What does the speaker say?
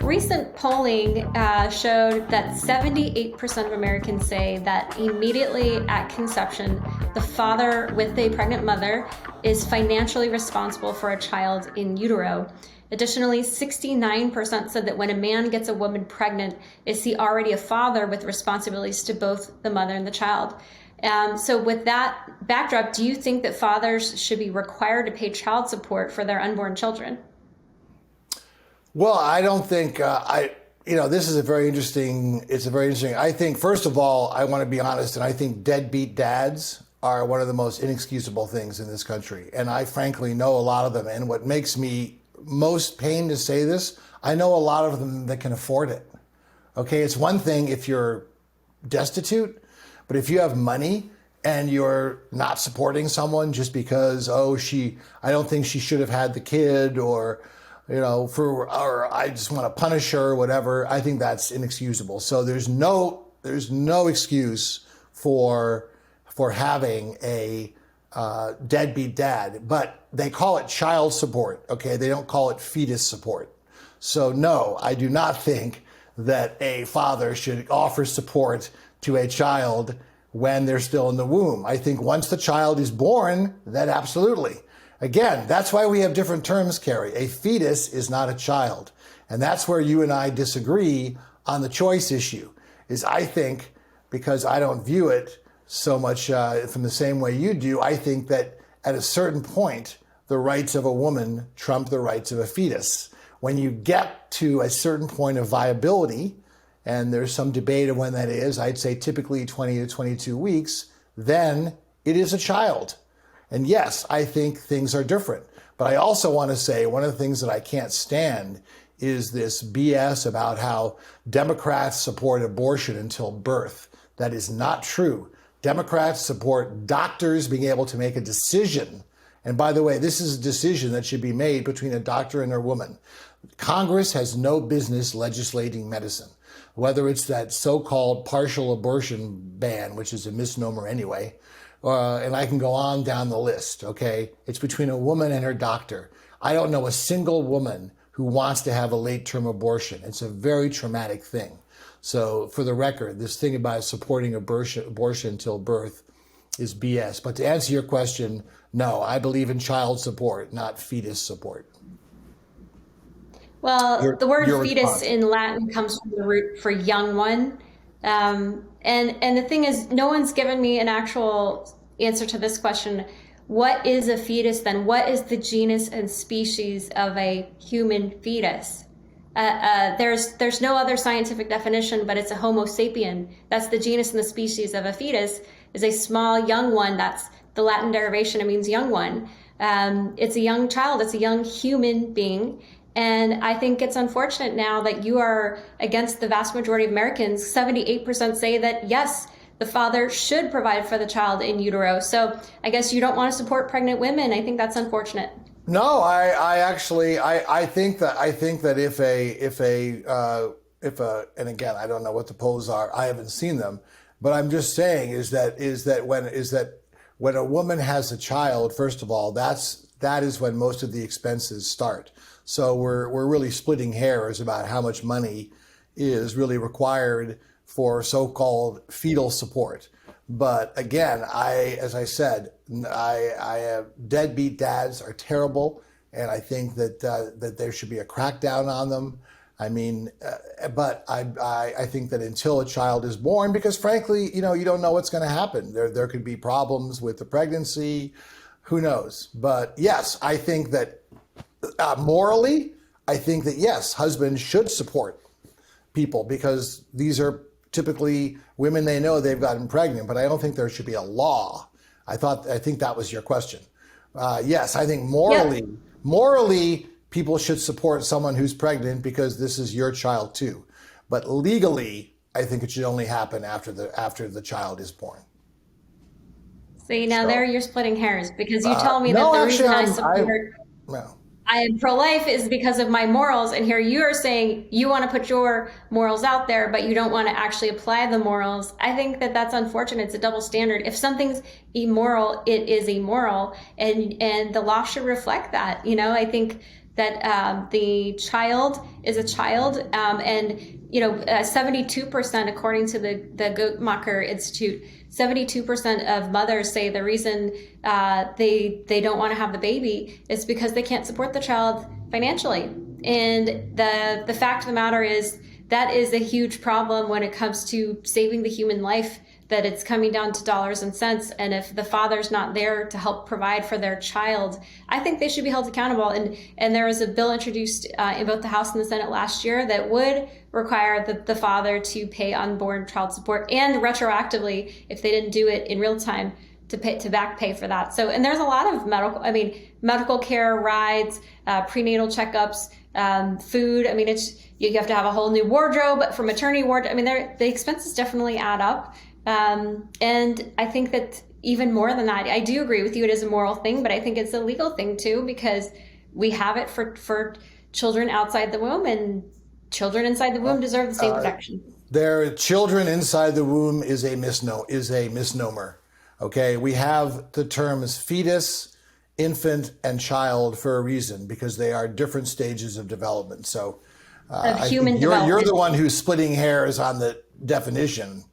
Recent polling showed that 78% of Americans say that immediately at conception, the father with a pregnant mother is financially responsible for a child in utero. Additionally, 69% said that when a man gets a woman pregnant, is he already a father with responsibilities to both the mother and the child? So with that backdrop, do you think that fathers should be required to pay child support for their unborn children? Well, I don't think this is it's a very interesting. I think, first of all, I want to be honest, and I think deadbeat dads are one of the most inexcusable things in this country. And I frankly know a lot of them. And what makes me most pain to say this, I know a lot of them that can afford it. Okay, it's one thing if you're destitute, but if you have money and you're not supporting someone just because, I don't think she should have had the kid, or I just want to punish her or whatever, I think that's inexcusable. So there's no excuse for having a deadbeat dad, but they call it child support. Okay, they don't call it fetus support. So no, I do not think that a father should offer support to a child when they're still in the womb. I think once the child is born, then absolutely. Again, that's why we have different terms, Carrie. A fetus is not a child. And that's where you and I disagree on the choice issue, is I think, because I don't view it so much from the same way you do, I think that at a certain point, the rights of a woman trump the rights of a fetus. When you get to a certain point of viability, and there's some debate of when that is, I'd say typically 20 to 22 weeks, then it is a child. And yes, I think things are different. But I also want to say one of the things that I can't stand is this BS about how Democrats support abortion until birth. That is not true. Democrats support doctors being able to make a decision. And by the way, this is a decision that should be made between a doctor and a woman. Congress has no business legislating medicine, whether it's that so-called partial abortion ban, which is a misnomer anyway, and I can go on down the list, okay? It's between a woman and her doctor. I don't know a single woman who wants to have a late-term abortion. It's a very traumatic thing. So for the record, this thing about supporting abortion until birth is BS. But to answer your question, no, I believe in child support, not fetus support. Well, the word Your fetus response. in Latin comes from the root for young one. And the thing is, no one's given me an actual answer to this question. What is a fetus then? What is the genus and species of a human fetus? There's no other scientific definition, but it's a Homo sapien. That's the genus and the species of a fetus, is a small young one. That's the Latin derivation. It means young one. It's a young child. It's a young human being. And I think it's unfortunate now that you are against the vast majority of Americans. 78% say that, yes, the father should provide for the child in utero. So I guess you don't want to support pregnant women. I think that's unfortunate. No, I think that and again, I don't know what the polls are. I haven't seen them, but I'm just saying is that when a woman has a child, first of all, that is when most of the expenses start. So we're really splitting hairs about how much money is really required for so-called fetal support. But again, as I said, deadbeat dads are terrible, and I think that there should be a crackdown on them. I mean, but I think that until a child is born, because frankly, you don't know what's going to happen. There could be problems with the pregnancy. Who knows? But yes, I think that morally, I think that yes, husbands should support people because these are typically women they know they've gotten pregnant, but I don't think there should be a law. I think that was your question. Yes, I think morally, people should support someone who's pregnant because this is your child too. But legally, I think it should only happen after the child is born. See, now So, there you're splitting hairs because you tell me that no, the actually, reason no. I am pro-life is because of my morals, and here you are saying you want to put your morals out there, but you don't want to actually apply the morals. I think that that's unfortunate. It's a double standard. If something's immoral, it is immoral, and the law should reflect that. I think the child is a child, and 72%, according to the Guttmacher Institute, 72% of mothers say the reason they don't want to have the baby is because they can't support the child financially. And the fact of the matter is that is a huge problem when it comes to saving the human life, that it's coming down to dollars and cents. And if the father's not there to help provide for their child, I think they should be held accountable. And there was a bill introduced in both the House and the Senate last year that would require the father to pay unborn child support, and retroactively, if they didn't do it in real time, to back pay for that. So, and there's a lot of medical care, rides, prenatal checkups, food. I mean, you have to have a whole new wardrobe for maternity ward. I mean, the expenses definitely add up. And I think that even more than that, I do agree with you, it is a moral thing, but I think it's a legal thing too, because we have it for children outside the womb, and children inside the womb deserve the same protection. Their children inside the womb is a misnomer. Okay, we have the terms fetus, infant, and child for a reason, because they are different stages of development. So Of human development. you're the one who's splitting hairs on the definition.